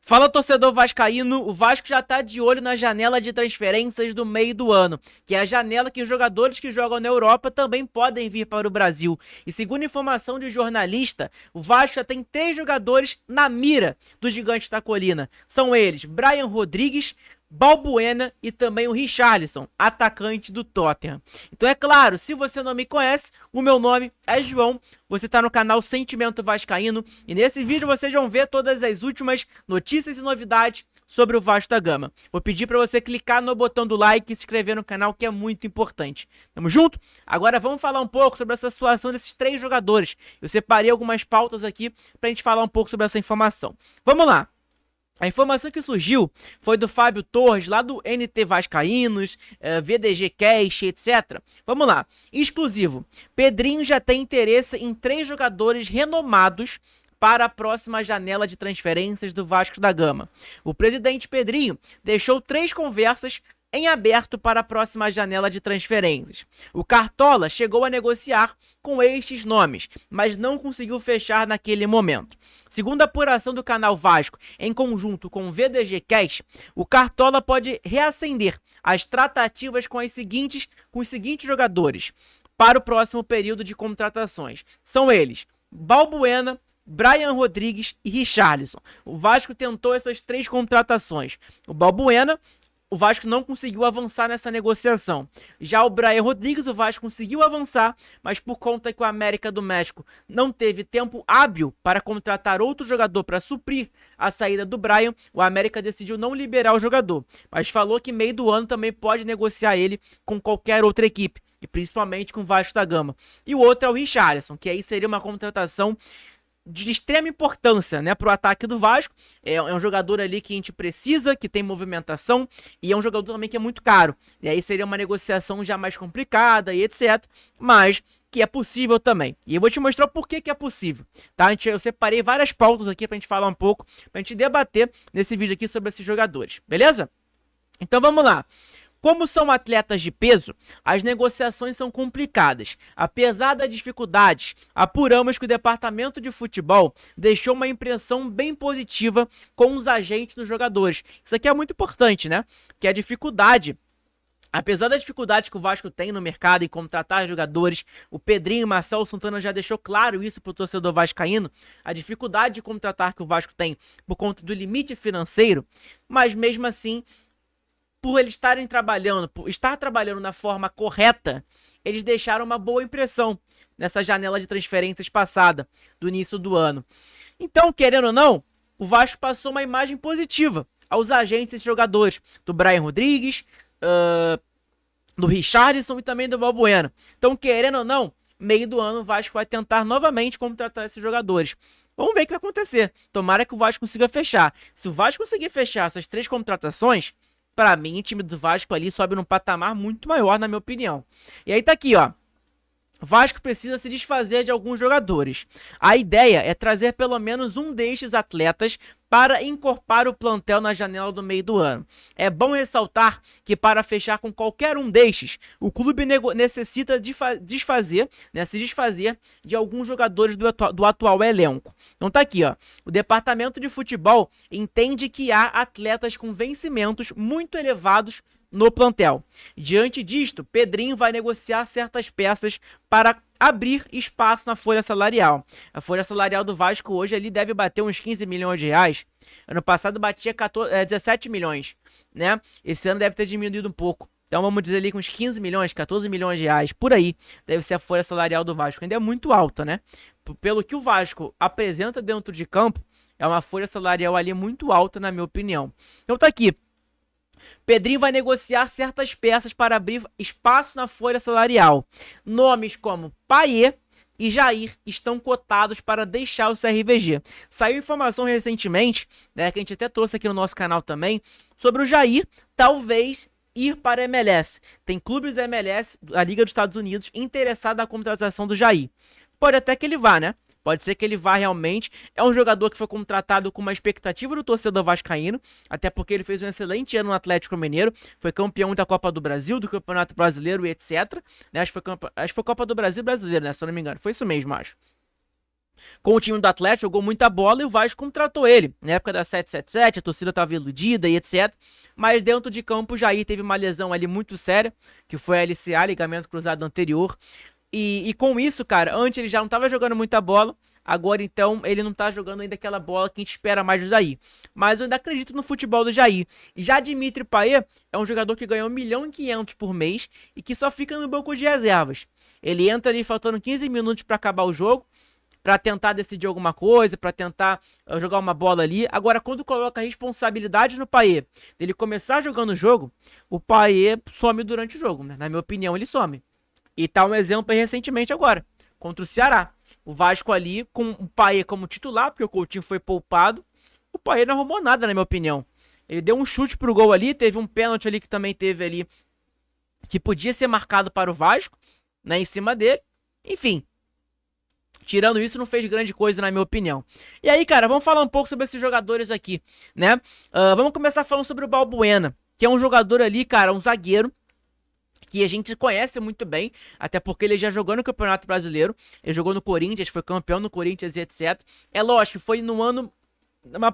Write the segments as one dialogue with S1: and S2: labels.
S1: Fala, torcedor vascaíno, o Vasco já tá de olho na janela de transferências do meio do ano, que é a janela que os jogadores que jogam na Europa também podem vir para o Brasil. E segundo informação de jornalista, o Vasco já tem 3 jogadores na mira do Gigante da Colina. São eles, Brian Rodrigues, Balbuena e também o Richarlison, atacante do Tottenham. Então é claro, se você não me conhece, o meu nome é João, você está no canal Sentimento Vascaíno e nesse vídeo vocês vão ver todas as últimas notícias e novidades sobre o Vasco da Gama. Vou pedir para você clicar no botão do like e se inscrever no canal, que é muito importante. Tamo junto? Agora vamos falar um pouco sobre essa situação desses 3 jogadores. Eu separei algumas pautas aqui para a gente falar um pouco sobre essa informação. Vamos lá! A informação que surgiu foi do Fábio Torres, lá do NT Vascaínos, VDG Cash, etc. Vamos lá. Exclusivo. Pedrinho já tem interesse em 3 jogadores renomados para a próxima janela de transferências do Vasco da Gama. O presidente Pedrinho deixou 3 conversas em aberto para a próxima janela de transferências. O Cartola chegou a negociar com estes nomes, mas não conseguiu fechar naquele momento. Segundo a apuração do canal Vasco, em conjunto com o VDG Cash, o Cartola pode reacender as tratativas com os seguintes jogadores para o próximo período de contratações. São eles: Balbuena, Brian Rodrigues e Richarlison. O Vasco tentou essas 3 contratações. O Balbuena, o Vasco não conseguiu avançar nessa negociação. Já o Brian Rodrigues, o Vasco conseguiu avançar, mas por conta que o América do México não teve tempo hábil para contratar outro jogador para suprir a saída do Brian, o América decidiu não liberar o jogador, mas falou que meio do ano também pode negociar ele com qualquer outra equipe, e principalmente com o Vasco da Gama. E o outro é o Richarlison, que aí seria uma contratação de extrema importância, né, para o ataque do Vasco. É um jogador ali que a gente precisa, que tem movimentação, e é um jogador também que é muito caro. E aí seria uma negociação já mais complicada e etc, mas que é possível também. E eu vou te mostrar o porquê que é possível, tá? Eu separei várias pautas aqui pra gente falar um pouco, pra gente debater nesse vídeo aqui sobre esses jogadores, beleza? Então vamos lá. Como são atletas de peso, as negociações são complicadas. Apesar das dificuldades, apuramos que o departamento de futebol deixou uma impressão bem positiva com os agentes dos jogadores. Isso aqui é muito importante, né? Que a dificuldade, apesar das dificuldades que o Vasco tem no mercado em contratar jogadores, o Pedrinho e Marcelo Santana já deixou claro isso para o torcedor vascaíno, a dificuldade de contratar que o Vasco tem por conta do limite financeiro, mas mesmo assim, por eles estar trabalhando na forma correta, eles deixaram uma boa impressão nessa janela de transferências passada, do início do ano. Então, querendo ou não, o Vasco passou uma imagem positiva aos agentes e jogadores, do Brian Rodrigues, do Richarlison e também do Balbuena. Então, querendo ou não, meio do ano o Vasco vai tentar novamente contratar esses jogadores. Vamos ver o que vai acontecer. Tomara que o Vasco consiga fechar. Se o Vasco conseguir fechar essas 3 contratações, pra mim, o time do Vasco ali sobe num patamar muito maior, na minha opinião. E aí tá aqui, ó. O Vasco precisa se desfazer de alguns jogadores. A ideia é trazer pelo menos um destes atletas para incorporar o plantel na janela do meio do ano. É bom ressaltar que para fechar com qualquer um destes, o clube necessita se desfazer de alguns jogadores do atual elenco. Então tá aqui, ó. O departamento de futebol entende que há atletas com vencimentos muito elevados no plantel. Diante disto, Pedrinho vai negociar certas peças para abrir espaço na folha salarial. A folha salarial do Vasco hoje ali deve bater uns 15 milhões de reais. Ano passado batia 17 milhões, né? Esse ano deve ter diminuído um pouco. Então vamos dizer ali que uns 15 milhões, 14 milhões de reais, por aí, deve ser a folha salarial do Vasco. Ainda é muito alta, né? Pelo que o Vasco apresenta dentro de campo, é uma folha salarial ali muito alta, na minha opinião. Então tá aqui. Pedrinho vai negociar certas peças para abrir espaço na folha salarial. Nomes como Payet e Jair estão cotados para deixar o CRVG. Saiu informação recentemente, né, que a gente até trouxe aqui no nosso canal também, sobre o Jair talvez ir para a MLS. Tem clubes da MLS, a Liga dos Estados Unidos, interessados na contratação do Jair. Pode até que ele vá, né? Pode ser que ele vá realmente. É um jogador que foi contratado com uma expectativa do torcedor vascaíno, até porque ele fez um excelente ano no Atlético Mineiro, foi campeão da Copa do Brasil, do Campeonato Brasileiro e etc. Né? Acho que foi Copa do Brasil brasileiro, né? Se eu não me engano. Foi isso mesmo, acho. com o time do Atlético, jogou muita bola e o Vasco contratou ele. Na época da 777, a torcida estava iludida e etc. Mas dentro de campo, o Jair teve uma lesão ali muito séria, que foi a LCA, ligamento cruzado anterior. E com isso, cara, antes ele já não estava jogando muita bola, agora então ele não tá jogando ainda aquela bola que a gente espera mais do Jair. Mas eu ainda acredito no futebol do Jair. Já Dimitri Payet é um jogador que ganhou 1.500.000 por mês e que só fica no banco de reservas. Ele entra ali faltando 15 minutos para acabar o jogo, para tentar decidir alguma coisa, para tentar jogar uma bola ali. Agora, quando coloca a responsabilidade no Payet, dele começar jogando o jogo, o Payet some durante o jogo, né? Na minha opinião, ele some. E tá um exemplo aí recentemente agora, contra o Ceará. O Vasco ali, com o Payet como titular, porque o Coutinho foi poupado, o Payet não arrumou nada, na minha opinião. Ele deu um chute pro gol ali, teve um pênalti ali que também teve ali, que podia ser marcado para o Vasco, né, em cima dele. Enfim, tirando isso, não fez grande coisa, na minha opinião. E aí, cara, vamos falar um pouco sobre esses jogadores aqui, né? Vamos começar falando sobre o Balbuena, que é um jogador ali, cara, um zagueiro, que a gente conhece muito bem, até porque ele já jogou no Campeonato Brasileiro, ele jogou no Corinthians, foi campeão no Corinthians e etc. É lógico que foi no ano,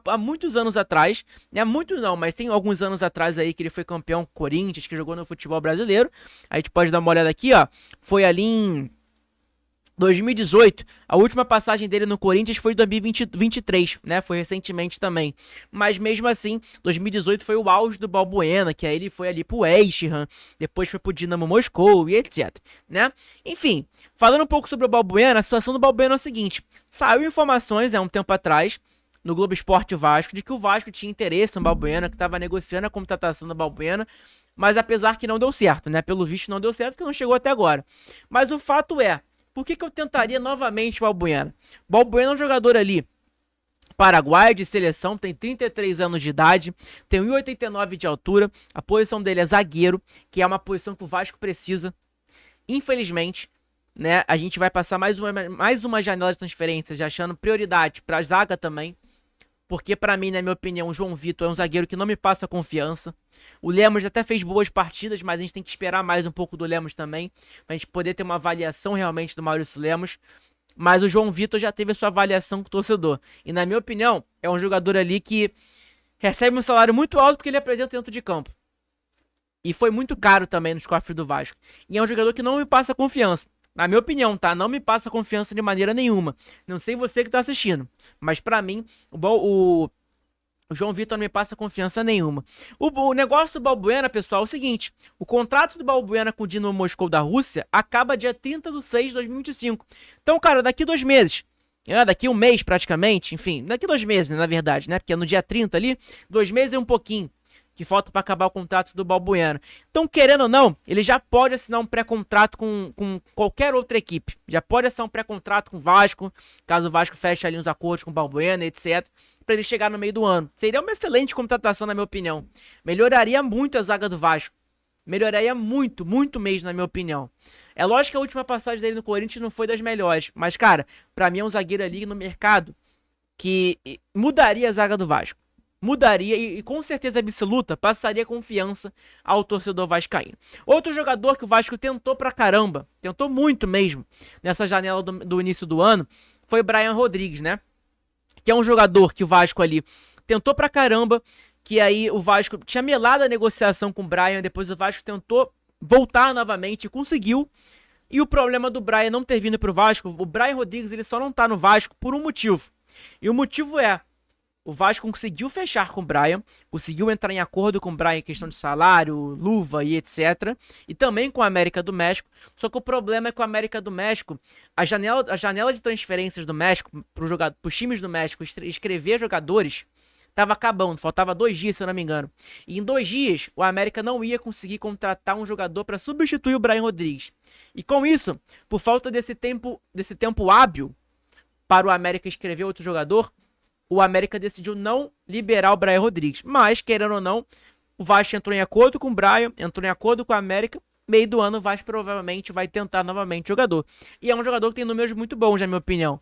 S1: há muitos anos atrás, né, muitos não, mas tem alguns anos atrás aí que ele foi campeão com o Corinthians, que jogou no futebol brasileiro. A gente pode dar uma olhada aqui, ó, foi ali em 2018, a última passagem dele no Corinthians foi em 2023, né? Foi recentemente também. Mas mesmo assim, 2018 foi o auge do Balbuena, que aí ele foi ali pro West Ham, depois foi pro Dinamo Moscou e etc, né? Enfim, falando um pouco sobre o Balbuena, a situação do Balbuena é o seguinte: saiu informações, né, um tempo atrás, no Globo Esporte Vasco, de que o Vasco tinha interesse no Balbuena, que estava negociando a contratação do Balbuena, mas apesar que não deu certo, né? Pelo visto não deu certo, que não chegou até agora. Mas o fato é, por que eu tentaria novamente o Balbuena? Balbuena é um jogador ali paraguaio de seleção, tem 33 anos de idade, tem 1,89 de altura, a posição dele é zagueiro, que é uma posição que o Vasco precisa. Infelizmente, né, a gente vai passar mais uma janela de transferências, achando prioridade para a zaga também. Porque pra mim, na minha opinião, o João Vitor é um zagueiro que não me passa confiança. O Lemos até fez boas partidas, mas a gente tem que esperar mais um pouco do Lemos também, pra gente poder ter uma avaliação realmente do Maurício Lemos. Mas o João Vitor já teve a sua avaliação com o torcedor. E na minha opinião, é um jogador ali que recebe um salário muito alto porque ele apresenta dentro de campo. E foi muito caro também nos cofres do Vasco. E é um jogador que não me passa confiança. Na minha opinião, tá? Não me passa confiança de maneira nenhuma. Não sei você que tá assistindo, mas pra mim, o João Vitor não me passa confiança nenhuma. O negócio do Balbuena, pessoal, é o seguinte: o contrato do Balbuena com o Dinamo Moscou da Rússia acaba dia 30/6/2025. Então, cara, daqui 2 meses, daqui um mês praticamente, enfim, daqui 2 meses, né, na verdade, né? Porque é no dia 30 ali, 2 meses e um pouquinho que falta para acabar o contrato do Balbuena. Então, querendo ou não, ele já pode assinar um pré-contrato com qualquer outra equipe. Já pode assinar um pré-contrato com o Vasco, caso o Vasco feche ali uns acordos com o Balbuena, etc, para ele chegar no meio do ano. Seria uma excelente contratação, na minha opinião. Melhoraria muito a zaga do Vasco. Melhoraria muito, muito mesmo, na minha opinião. É lógico que a última passagem dele no Corinthians não foi das melhores, mas, cara, pra mim é um zagueiro ali no mercado que mudaria a zaga do Vasco. Mudaria e com certeza absoluta passaria confiança ao torcedor vascaíno. Outro jogador que o Vasco tentou pra caramba, tentou muito mesmo, nessa janela do início do ano, foi Brian Rodrigues, né? Que é um jogador que o Vasco ali tentou pra caramba, que aí o Vasco tinha melado a negociação com o Brian, depois o Vasco tentou voltar novamente e conseguiu. E o problema do Brian não ter vindo pro Vasco, o Brian Rodrigues ele só não tá no Vasco por um motivo. E o motivo é: o Vasco conseguiu fechar com o Brian, conseguiu entrar em acordo com o Brian em questão de salário, luva e etc. E também com a América do México. Só que o problema é que a América do México, a janela de transferências do México, para os times do México escrever jogadores, estava acabando, faltava 2 dias, se eu não me engano. E em 2 dias, o América não ia conseguir contratar um jogador para substituir o Brian Rodrigues. E com isso, por falta desse tempo hábil para o América escrever outro jogador, o América decidiu não liberar o Brian Rodrigues. Mas, querendo ou não, o Vasco entrou em acordo com o Brian, entrou em acordo com a América. Meio do ano, o Vasco provavelmente vai tentar novamente o jogador. E é um jogador que tem números muito bons, na minha opinião.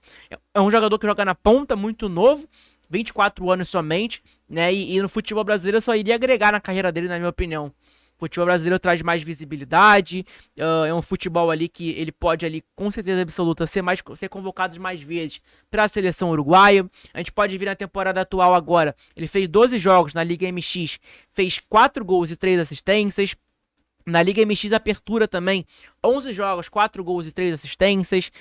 S1: É um jogador que joga na ponta, muito novo, 24 anos somente, né? E no futebol brasileiro só iria agregar na carreira dele, na minha opinião. O futebol brasileiro traz mais visibilidade, é um futebol ali que ele pode ali, com certeza absoluta, ser convocado mais vezes para a seleção uruguaia. A gente pode ver na temporada atual agora, ele fez 12 jogos na Liga MX, fez 4 gols e 3 assistências. Na Liga MX Apertura também, 11 jogos, 4 gols e 3 assistências.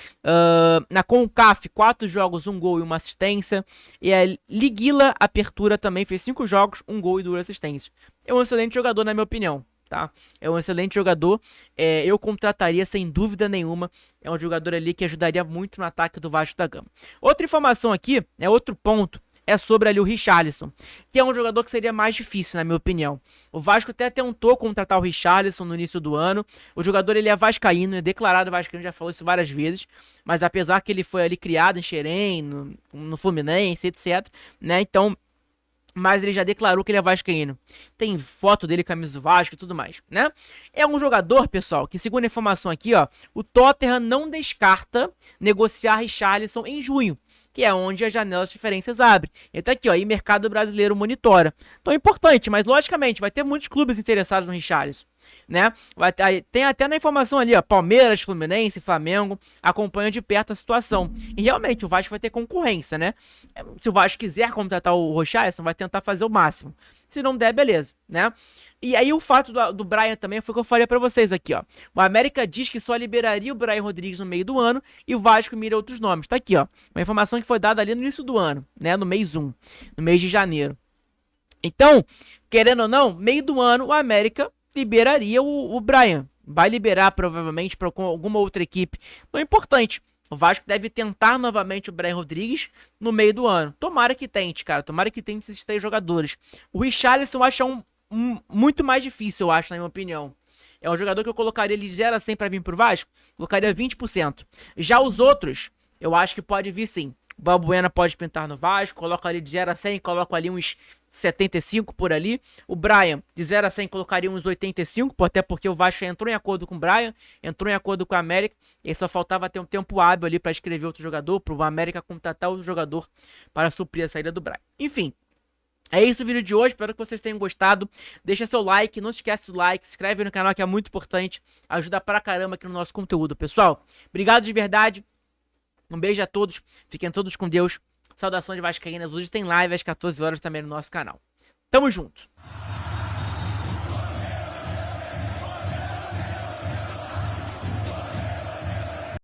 S1: Na CONCAF, 4 jogos, 1 gol e 1 assistência. E a Liguila Apertura também fez 5 jogos, 1 gol e 2 assistências. É um excelente jogador, na minha opinião. Tá? É um excelente jogador, eu contrataria sem dúvida nenhuma. É um jogador ali que ajudaria muito no ataque do Vasco da Gama. Outra informação aqui, outro ponto, é sobre ali o Richarlison, que é um jogador que seria mais difícil, na minha opinião. O Vasco até tentou contratar o Richarlison no início do ano. O jogador ele é vascaíno, é declarado vascaíno, já falou isso várias vezes, mas apesar que ele foi ali criado em Xerém, no Fluminense, etc, né? Então, mas ele já declarou que ele é vascaíno. Tem foto dele, camisa do Vasco e tudo mais, né? É um jogador, pessoal, que segundo a informação aqui, ó, o Tottenham não descarta negociar Richarlison em junho, que é onde a janela de transferências abre. Ele tá aqui, ó, e mercado brasileiro monitora. Então é importante, mas logicamente vai ter muitos clubes interessados no Richarlison, né? Tem até na informação ali, ó, Palmeiras, Fluminense, Flamengo acompanham de perto a situação. E realmente o Vasco vai ter concorrência, né? Se o Vasco quiser contratar o Richarlison, vai tentar fazer o máximo. Se não der, beleza, né? E aí o fato do Bryan também foi o que eu falei pra vocês aqui, ó. O América diz que só liberaria o Bryan Rodrigues no meio do ano e o Vasco mira outros nomes. Tá aqui, ó. Uma informação que foi dada ali no início do ano, né? No mês 1, no mês de janeiro. Então, querendo ou não, meio do ano o América liberaria o Bryan. Vai liberar provavelmente para alguma outra equipe. Então é importante. O Vasco deve tentar novamente o Bryan Rodrigues no meio do ano. Tomara que tente, cara. Tomara que tente esses 3 jogadores. O Richarlison eu acho muito mais difícil, eu acho, na minha opinião. É um jogador que eu colocaria ele de 0 a 100 para vir pro Vasco. Colocaria 20%. Já os outros, eu acho que pode vir sim. O Balbuena pode pintar no Vasco, coloca ali de 0 a 100, coloca ali uns 75 por ali. O Bryan, de 0 a 100, colocaria uns 85, até porque o Vasco entrou em acordo com o Bryan, entrou em acordo com a América, e só faltava ter um tempo hábil ali para escrever outro jogador, para o América contratar outro jogador para suprir a saída do Bryan. Enfim, é isso o vídeo de hoje, espero que vocês tenham gostado. Deixa seu like, não esquece do like, se inscreve no canal que é muito importante, ajuda pra caramba aqui no nosso conteúdo, pessoal. Obrigado de verdade. Um beijo a todos, fiquem todos com Deus. Saudações vascaínas, hoje tem live às 14 horas também no nosso canal. Tamo junto!